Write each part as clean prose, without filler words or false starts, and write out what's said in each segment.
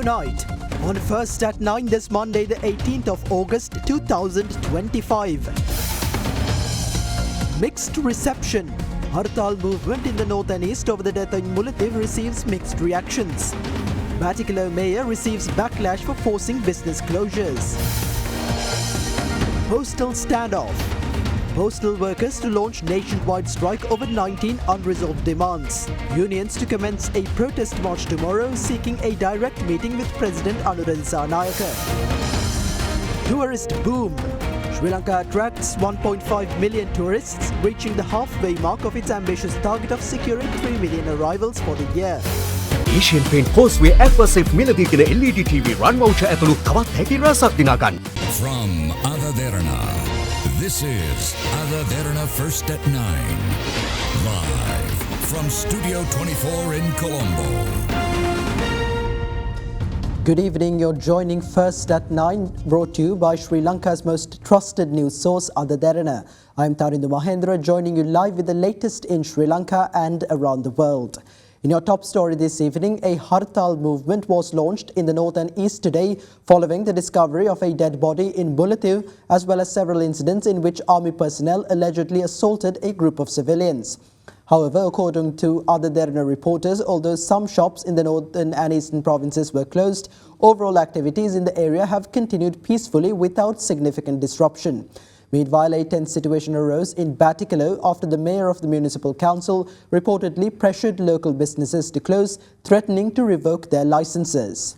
tonight. On First at 9 this Monday, the 18th of August 2025. Mixed reception. Hartal movement in the north and east over the death in Mullaitivu receives mixed reactions. Batticaloa mayor receives backlash for forcing business closures. Postal standoff. Postal workers to launch nationwide strike over 19 unresolved demands. Unions to commence a protest march tomorrow seeking a direct meeting with President Anura Dissanayake. Tourist boom. Sri Lanka attracts 1.5 million tourists, reaching the halfway mark of its ambitious target of securing 3 million arrivals for the year. Asian Paint Causeway Aquasafe මිලදීගෙන LED TV run voucher ඇතුළු තවත් හැකි රසක් දිනා ගන්න. From Derana, this is Derana First at 9. Live from Studio 24 in Colombo. Good evening, you're joining First at 9, brought to you by Sri Lanka's most trusted news source, Derana. I'm Tarindu Mahendra, joining you live with the latest in Sri Lanka and around the world. In your top story this evening, a Hartal movement was launched in the north and east today following the discovery of a dead body in Mullaitivu as well as several incidents in which army personnel allegedly assaulted a group of civilians. However, according to other Derana reporters, although some shops in the northern and eastern provinces were closed, overall activities in the area have continued peacefully without significant disruption. Meanwhile, a tense situation arose in Batticaloa after the mayor of the municipal council reportedly pressured local businesses to close, threatening to revoke their licenses.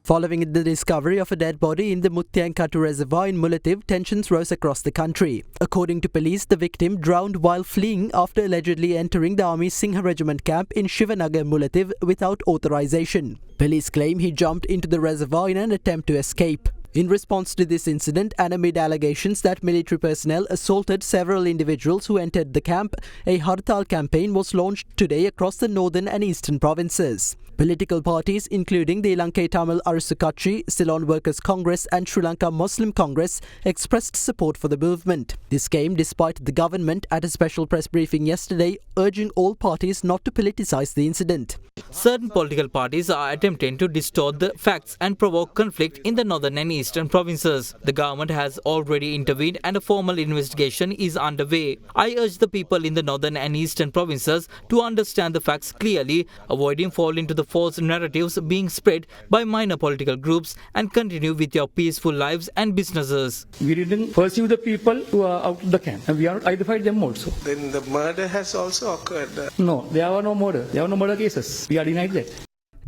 Following the discovery of a dead body in the Muttiyankatu reservoir in Mullaitivu, tensions rose across the country. According to police, the victim drowned while fleeing after allegedly entering the Army's Singha Regiment camp in Shivanagar, Mullaitivu without authorization. Police claim he jumped into the reservoir in an attempt to escape. In response to this incident and amid allegations that military personnel assaulted several individuals who entered the camp, a Hartal campaign was launched today across the northern and eastern provinces. Political parties including the Lanka Tamil Arasu Katchi, Ceylon Workers Congress and Sri Lanka Muslim Congress expressed support for the movement. This came despite the government at a special press briefing yesterday urging all parties not to politicize the incident. Certain political parties are attempting to distort the facts and provoke conflict in the northern and eastern provinces. The government has already intervened and a formal investigation is underway. I urge the people in the northern and eastern provinces to understand the facts clearly, avoiding falling into the false narratives being spread by minor political groups and continue with your peaceful lives and businesses. We didn't pursue the people who are out of the camp and we are identified them also. Then the murder has also occurred. No, there were no murder. There were no murder cases. We are denied that.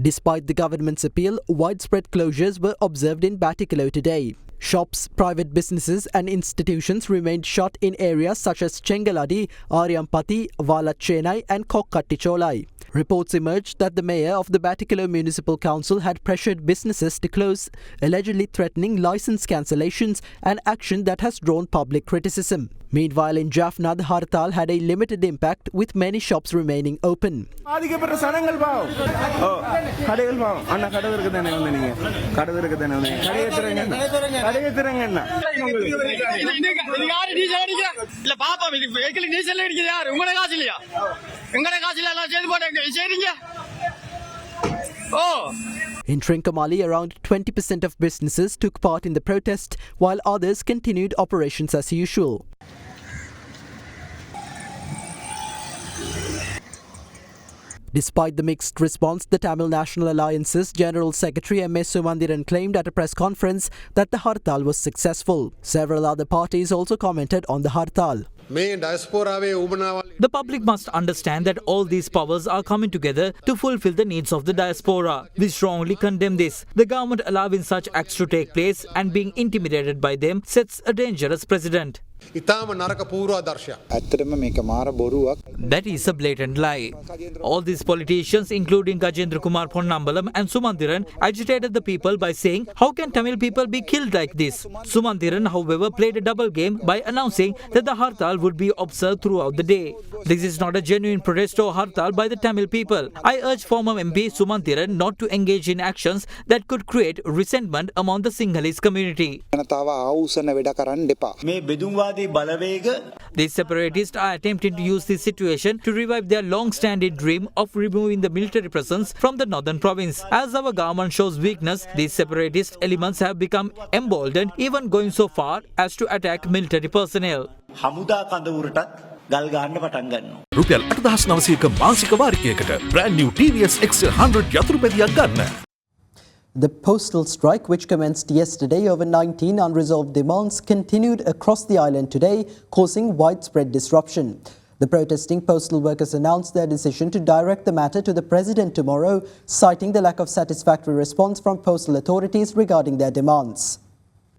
Despite the government's appeal, widespread closures were observed in Batticaloa today. Shops, private businesses and institutions remained shut in areas such as Chengaladi, Aryampati, Valachenai and Kokkatticholai. Reports emerged that the mayor of the Batticaloa Municipal Council had pressured businesses to close, allegedly threatening license cancellations, an action that has drawn public criticism. Meanwhile, in Jaffna, the Hartal had a limited impact with many shops remaining open. In Trincomalee, around 20% of businesses took part in the protest, while others continued operations as usual. Despite the mixed response, the Tamil National Alliance's General Secretary M.A. Sumandiran claimed at a press conference that the Hartal was successful. Several other parties also commented on the Hartal. The public must understand that all these powers are coming together to fulfill the needs of the diaspora. We strongly condemn this. The government allowing such acts to take place and being intimidated by them sets a dangerous precedent. That is a blatant lie. All these politicians, including Gajendra Kumar Ponnambalam and Sumandiran, agitated the people by saying, how can Tamil people be killed like this? Sumandiran, however, played a double game by announcing that the Hartal would be observed throughout the day. This is not a genuine protest or Hartal by the Tamil people. I urge former MP Sumandiran not to engage in actions that could create resentment among the Sinhalese community. These separatists are attempting to use this situation to revive their long-standing dream of removing the military presence from the northern province. As our government shows weakness, these separatist elements have become emboldened, even going so far as to attack military personnel. හමුදා කඳවුරටත් ගල් ගහන්න පටන් ගන්නවා. රුපියල් 8,900ක මාසික වාරිකයකට brand new TVS XL100 යතුරු පැදියක් ගන්න. The postal strike, which commenced yesterday over 19 unresolved demands, continued across the island today, causing widespread disruption. The protesting postal workers announced their decision to direct the matter to the President tomorrow, citing the lack of satisfactory response from postal authorities regarding their demands.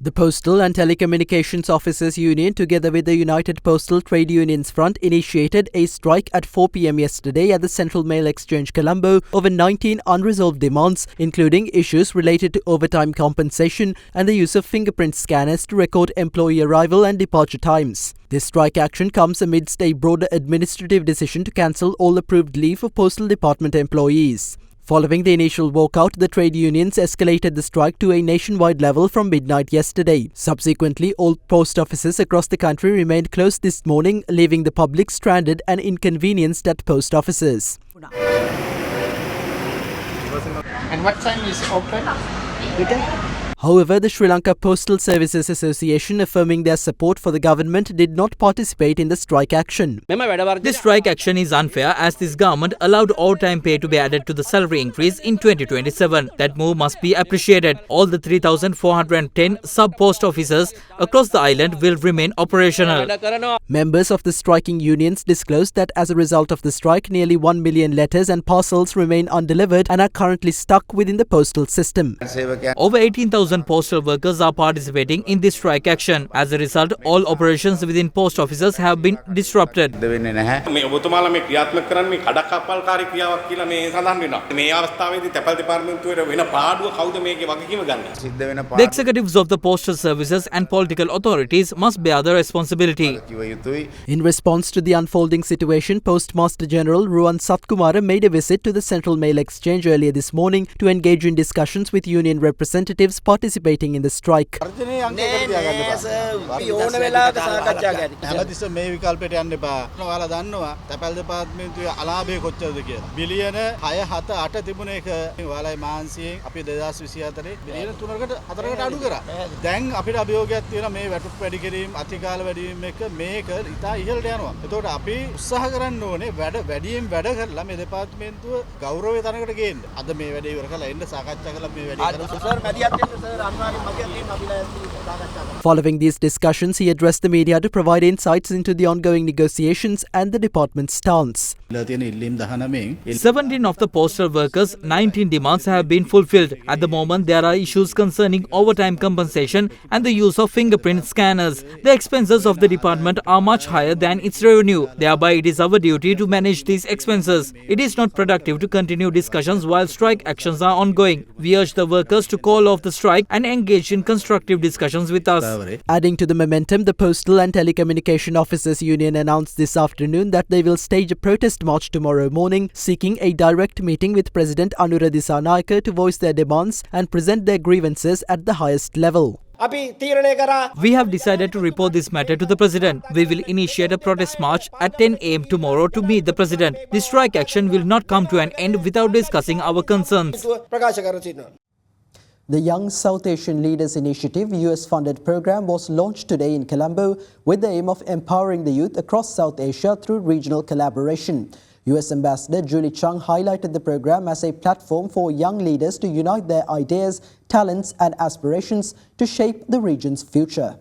The Postal and Telecommunications Officers Union, together with the United Postal Trade Unions Front, initiated a strike at 4 p.m. yesterday at the Central Mail Exchange, Colombo, over 19 unresolved demands, including issues related to overtime compensation and the use of fingerprint scanners to record employee arrival and departure times. This strike action comes amidst a broader administrative decision to cancel all approved leave for Postal Department employees. Following the initial walkout, the trade unions escalated the strike to a nationwide level from midnight yesterday. Subsequently, all post offices across the country remained closed this morning, leaving the public stranded and inconvenienced at post offices. And what time is open? However, the Sri Lanka Postal Services Association, affirming their support for the government, did not participate in the strike action. This strike action is unfair as this government allowed overtime pay to be added to the salary increase in 2027. That move must be appreciated. All the 3,410 sub-post offices across the island will remain operational. Members of the striking unions disclosed that as a result of the strike, nearly 1 million letters and parcels remain undelivered and are currently stuck within the postal system. Over 18,000 postal workers are participating in this strike action. As a result, all operations within post offices have been disrupted. මේ ඔබතුමාලා මේ ක්‍රියාත්මක කරන්නේ මේ කඩකප්පල්කාරී ක්‍රියාවක් කියලා මේ සඳහන් වෙනවා. මේ අවස්ථාවේදී තැපැල් දෙපාර්තමේන්තුවේ වෙන පාඩුව කවුද මේකේ වගකීම ගන්නේ? The executives of the postal services and political authorities must bear the responsibility. In response to the unfolding situation, Postmaster General Ruwan Satkumara made a visit to the Central Mail Exchange earlier this morning to engage in discussions with union representatives participating in the strike. හැමතිස්සෙම මේ විකල්පයට යන්න එපා. ඔයාලා දන්නවා තැපැල් දෙපාර්තමේන්තුවේ අලාභය කොච්චරද කියලා. බිලියන 6 7 8 තිබුණ එක ඔයාලයි මාන්සියෙන් අපි 2024 බිලියන 3කට 4කට අඩු කරා. දැන් අපිට අභියෝගයක් තියෙනවා මේ වැටුප් වැඩි කිරීම, අතිකාල වැඩි වීම එක මේක ඉතා ඉහළට යනවා. එතකොට අපි උත්සාහ කරන්න ඕනේ වැඩියෙන් වැඩ කරලා මේ දෙපාර්තමේන්තුව ගෞරවයේ තැනකට ගේන්න. අද මේ වැඩේ ඉවර කරලා එන්න සාකච්ඡා කරලා මේ වැඩේ Following these discussions, he addressed the media to provide insights into the ongoing negotiations and the department's stance. 17 of the postal workers' 19 demands have been fulfilled. At the moment, there are issues concerning overtime compensation and the use of fingerprint scanners. The expenses of the department are much higher than its revenue. Thereby, it is our duty to manage these expenses. It is not productive to continue discussions while strike actions are ongoing. We urge the workers to call off the strike and engage in constructive discussions with us. Adding to the momentum, the Postal and Telecommunication Officers Union announced this afternoon that they will stage a protest march tomorrow morning, seeking a direct meeting with President Anura Dissanayake to voice their demands and present their grievances at the highest level. We have decided to report this matter to the President. We will initiate a protest march at 10 a.m. tomorrow to meet the President. The strike action will not come to an end without discussing our concerns. The Young South Asian Leaders Initiative US-funded program was launched today in Colombo with the aim of empowering the youth across South Asia through regional collaboration. US Ambassador Julie Chung highlighted the program as a platform for young leaders to unite their ideas, talents and aspirations to shape the region's future.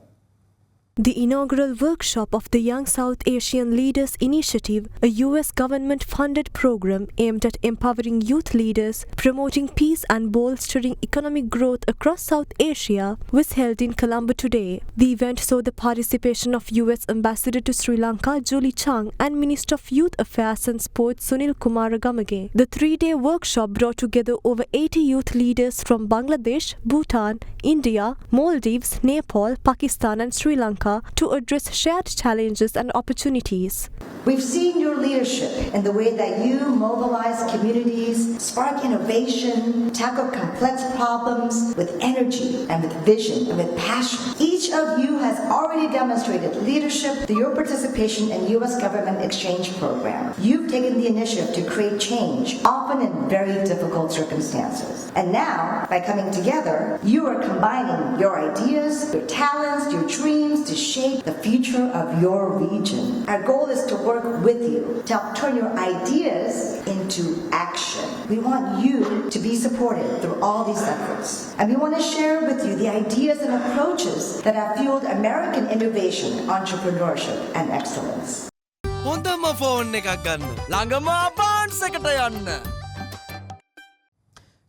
The inaugural workshop of the Young South Asian Leaders Initiative, a US government-funded program aimed at empowering youth leaders, promoting peace and bolstering economic growth across South Asia, was held in Colombo today. The event saw the participation of US Ambassador to Sri Lanka Julie Chung and Minister of Youth Affairs and Sports Sunil Kumaragamage. The three-day workshop brought together over 80 youth leaders from Bangladesh, Bhutan, India, Maldives, Nepal, Pakistan and Sri Lanka to address shared challenges and opportunities. We've seen your leadership in the way that you mobilize communities, spark innovation, tackle complex problems with energy and with vision and with passion. Each of you has already already demonstrated leadership through your participation in U.S. government exchange program. You've taken the initiative to create change, often in very difficult circumstances. And now, by coming together, you are combining your ideas, your talents, your dreams to shape the future of your region. Our goal is to work with you to help turn your ideas into action. We want you to be supported through all these efforts. And we want to share with you the ideas and approaches that have fueled American innovation, entrepreneurship, and excellence.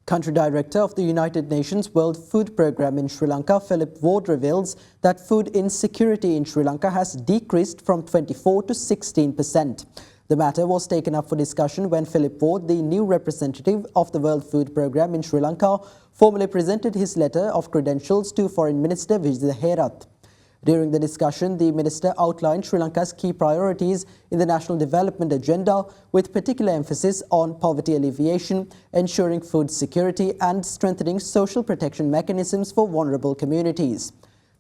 Country Director of the United Nations World Food Programme in Sri Lanka, Philip Ward, reveals that food insecurity in Sri Lanka has decreased from 24 to 16%. The matter was taken up for discussion when Philip Ward, the new representative of the World Food Programme in Sri Lanka, formally presented his letter of credentials to Foreign Minister Vijay Herath. During the discussion, the minister outlined Sri Lanka's key priorities in the national development agenda, with particular emphasis on poverty alleviation, ensuring food security and strengthening social protection mechanisms for vulnerable communities.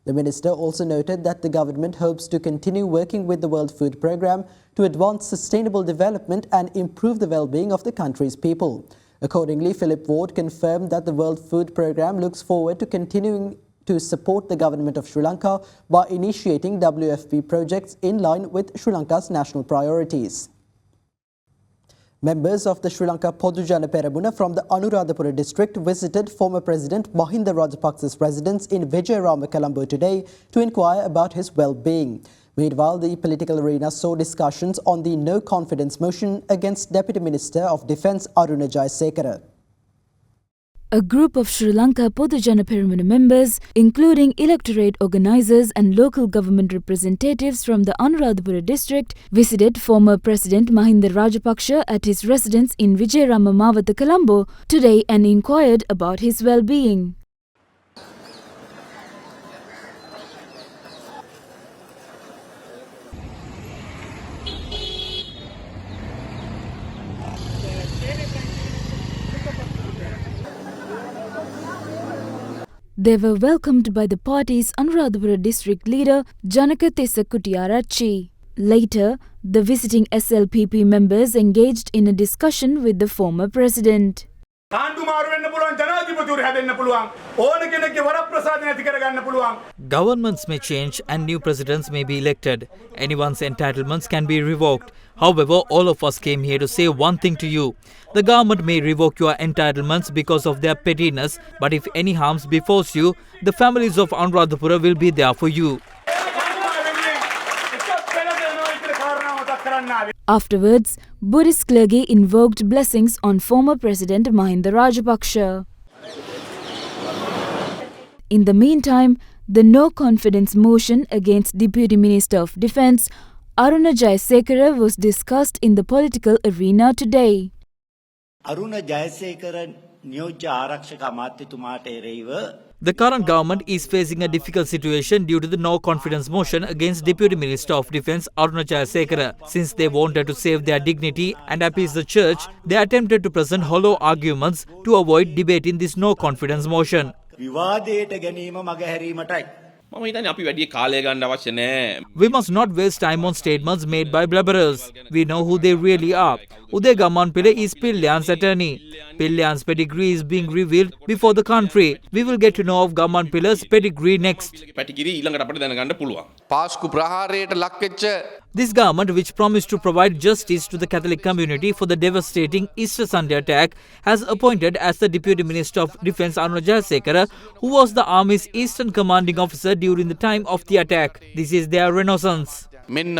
The minister also noted that the government hopes to continue working with the World Food Programme to advance sustainable development and improve the well-being of the country's people. Accordingly, Philip Ward confirmed that the World Food Programme looks forward to continuing to support the government of Sri Lanka by initiating WFP projects in line with Sri Lanka's national priorities. Members of the Sri Lanka Podujana Peramuna from the Anuradhapura district visited former President Mahinda Rajapaksa's residence in Vijayarama, Colombo today to inquire about his well-being. Meanwhile, the political arena saw discussions on the no-confidence motion against Deputy Minister of Defence Aruna Jayasekara. A group of Sri Lanka Podujana Peramuna members, including electorate organisers and local government representatives from the Anuradhapura district, visited former President Mahinda Rajapaksa at his residence in Vijayarama Mawatha, Colombo today and inquired about his well-being. They were welcomed by the party's Anuradhapura district leader Janaka Tissa Kutiyarachchi. Later, the visiting SLPP members engaged in a discussion with the former president. Governments may change and new presidents may be elected. Anyone's entitlements can be revoked. However, all of us came here to say one thing to you. The government may revoke your entitlements because of their pettiness, but if any harms befalls you, the families of Anuradhapura will be there for you. Afterwards, Buddhist clergy invoked blessings on former President Mahinda Rajapaksa. In the meantime, the no-confidence motion against Deputy Minister of Defence Aruna Jayasekara was discussed in the political arena today. Aruna Jayasekara නියෝජ්‍ය ආරක්ෂක අමාත්‍යතුමාට එරෙහිව The current government is facing a difficult situation due to the no-confidence motion against Deputy Minister of Defence Aruna Jayasekara. Since they wanted to save their dignity and appease the church, they attempted to present hollow arguments to avoid debate in this no-confidence motion. විවාදයට ගැනීම මගහැරීමටයි. We must not waste time on statements made by blabberers. We know who they really are. Uday Gammanpille is Pilyan's attorney. Pilyan's pedigree is being revealed before the country. We will get to know of Gammanpille's pedigree next. This government, which promised to provide justice to the Catholic community for the devastating Easter Sunday attack, has appointed as the Deputy Minister of Defence Aruna Jayasekara, who was the Army's Eastern Commanding Officer during the time of the attack. This is their renaissance. When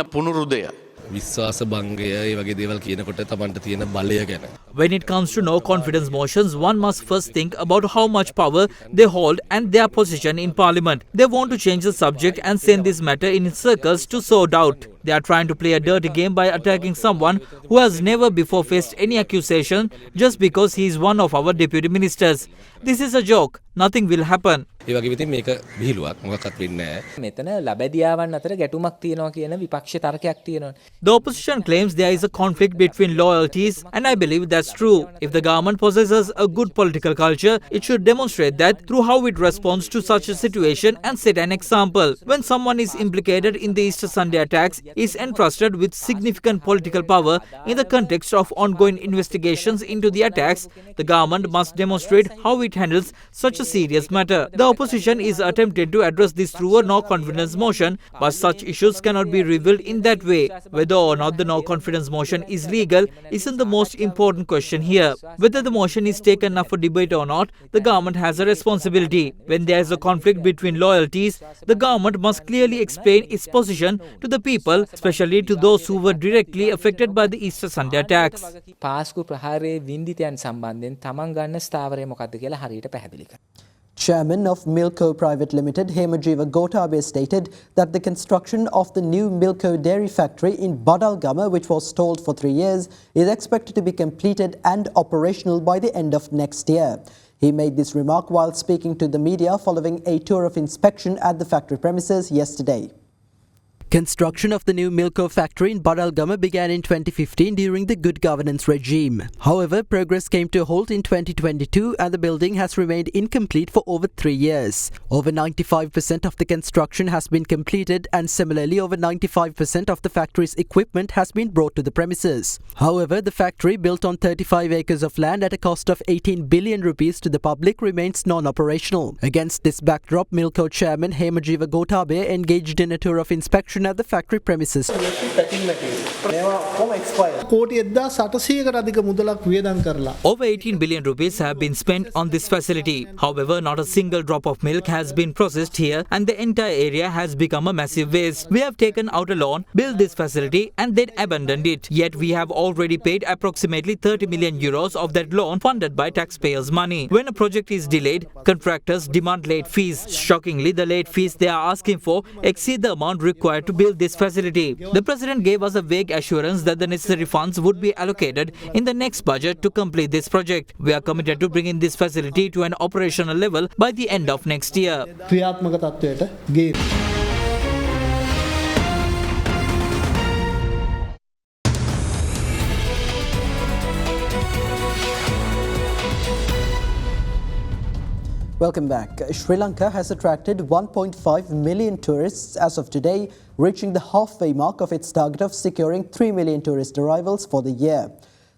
it comes to no-confidence motions, one must first think about how much power they hold and their position in Parliament. They want to change the subject and send this matter in circles to sort out. They are trying to play a dirty game by attacking someone who has never before faced any accusation just because he is one of our deputy ministers. This is a joke. Nothing will happen. ඒ වගේම ඉතින් මේක විහිළුවක් මොකක්වත් වෙන්නේ නැහැ. මෙතන ලබැදියාවන් අතර ගැටුමක් තියෙනවා කියන විපක්ෂ තර්කයක් තියෙනවා. The opposition claims there is a conflict between loyalties, and I believe that's true. If the government possesses a good political culture, it should demonstrate that through how it responds to such a situation and set an example. When someone is implicated in the Easter Sunday attacks, is entrusted with significant political power in the context of ongoing investigations into the attacks, the government must demonstrate how it handles such a serious matter. The opposition is attempting to address this through a no-confidence motion, but such issues cannot be revealed in that way. Whether or not the no-confidence motion is legal isn't the most important question here. Whether the motion is taken up for debate or not, the government has a responsibility. When there is a conflict between loyalties, the government must clearly explain its position to the people, especially to those who were directly affected by the Easter Sunday attacks. පාස්කු ප්‍රහාරයේ වින්දිතයන් සම්බන්ධයෙන් තමන් ගන්න ස්ථාවරය මොකක්ද කියලා හරියට පැහැදිලි කරනවා. Chairman of Milko Private Limited, Hemajiva Gotabe, stated that the construction of the new Milko dairy factory in Badalgama, which was stalled for 3 years, is expected to be completed and operational by the end of next year. He made this remark while speaking to the media following a tour of inspection at the factory premises yesterday. Construction of the new Milko factory in Badalgama began in 2015 during the good governance regime. However, progress came to a halt in 2022 and the building has remained incomplete for over 3 years. Over 95% of the construction has been completed and similarly over 95% of the factory's equipment has been brought to the premises. However, the factory, built on 35 acres of land at a cost of 18 billion rupees to the public, remains non-operational. Against this backdrop, Milko chairman Hemajiva Gotabe engaged in a tour of inspection at the factory premises. Over 18 billion rupees have been spent on this facility. However, not a single drop of milk has been processed here and the entire area has become a massive waste. We have taken out a loan, built this facility and then abandoned it. Yet we have already paid approximately 30 million euros of that loan funded by taxpayers' money. When a project is delayed, contractors demand late fees. Shockingly, the late fees they are asking for exceed the amount required to build this facility. The President gave us a vague assurance that the necessary funds would be allocated in the next budget to complete this project. We are committed to bringing this facility to an operational level by the end of next year. Welcome back. Sri Lanka has attracted 1.5 million tourists as of today, reaching the halfway mark of its target of securing 3 million tourist arrivals for the year.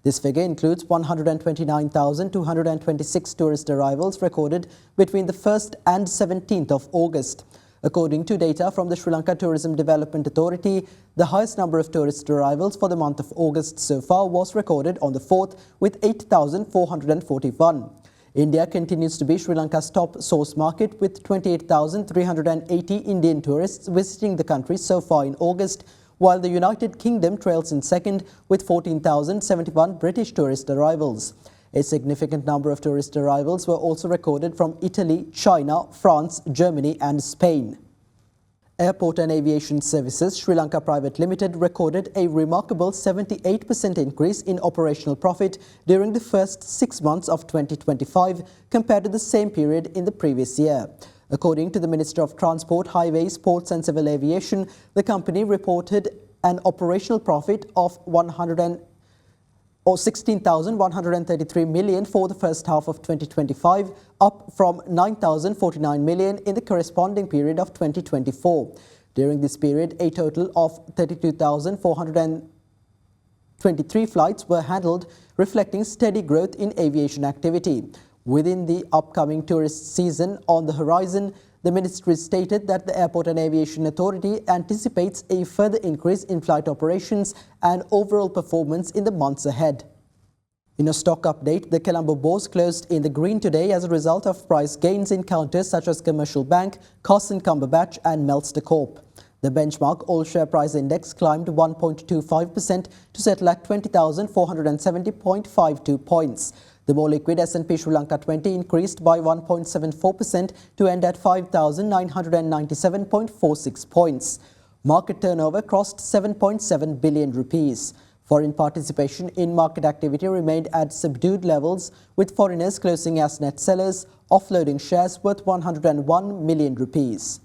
This figure includes 129,226 tourist arrivals recorded between the 1st and 17th of August. According to data from the Sri Lanka Tourism Development Authority, the highest number of tourist arrivals for the month of August so far was recorded on the 4th with 8,441. India continues to be Sri Lanka's top source market with 28,380 Indian tourists visiting the country so far in August, while the United Kingdom trails in second with 14,071 British tourist arrivals. A significant number of tourist arrivals were also recorded from Italy, China, France, Germany and Spain. Airport and Aviation Services Sri Lanka Private Limited recorded a remarkable 78% increase in operational profit during the first 6 months of 2025 compared to the same period in the previous year. According to the Minister of Transport, Highways, Ports and Civil Aviation, the company reported an operational profit of 16,133 million for the first half of 2025, up from 9,049 million in the corresponding period of 2024. During this period, a total of 32,423 flights were handled, reflecting steady growth in aviation activity. Within the upcoming tourist season on the horizon, the ministry stated that the Airport and Aviation Authority anticipates a further increase in flight operations and overall performance in the months ahead. In a stock update, the Colombo Bourse closed in the green today as a result of price gains in counters such as Commercial Bank, Carson Cumberbatch and Melster Corp. The benchmark all-share price index climbed 1.25% to settle at 20,470.52 points. The more liquid S&P Sri Lanka 20 increased by 1.74% to end at 5,997.46 points. Market turnover crossed 7.7 billion rupees. Foreign participation in market activity remained at subdued levels, with foreigners closing as net sellers, offloading shares worth 101 million rupees.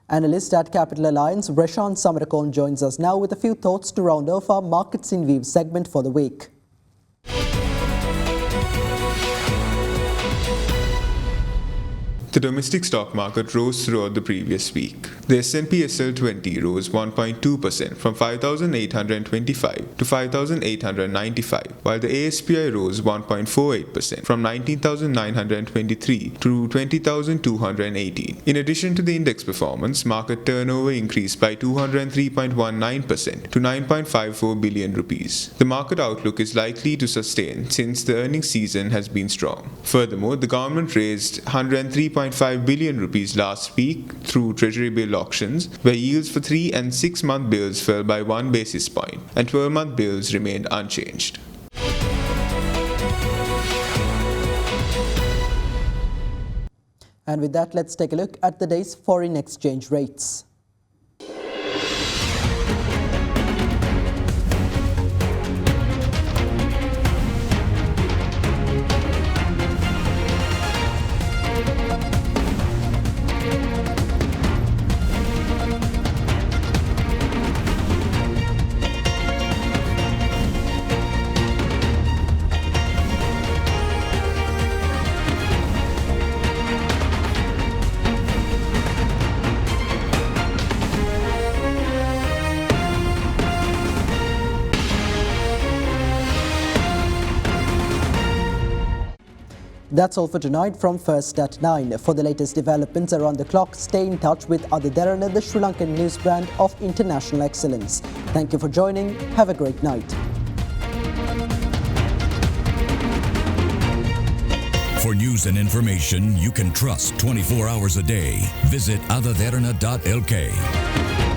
Analyst at Capital Alliance, Rashan Samarakon joins us now with a few thoughts to round off our Markets in View segment for the week. The domestic stock market rose throughout the previous week. The S&P SL20 rose 1.2% from 5,825 to 5,895, while the ASPI rose 1.48% from 19,923 to 20,218. In addition to the index performance, market turnover increased by 203.19% to 9.54 billion rupees. The market outlook is likely to sustain since the earnings season has been strong. Furthermore, the government raised 103.5 billion rupees last week through treasury bill auctions, where yields for 3 and 6 month bills fell by 1 basis point and 12-month bills remained unchanged. And with that, let's take a look at the day's foreign exchange rates. That's all for tonight from First at 9. For the latest developments around the clock, stay in touch with Ada Derana, the Sri Lankan news brand of international excellence. Thank you for joining. Have a great night. For news and information you can trust 24 hours a day, visit adaderana.lk.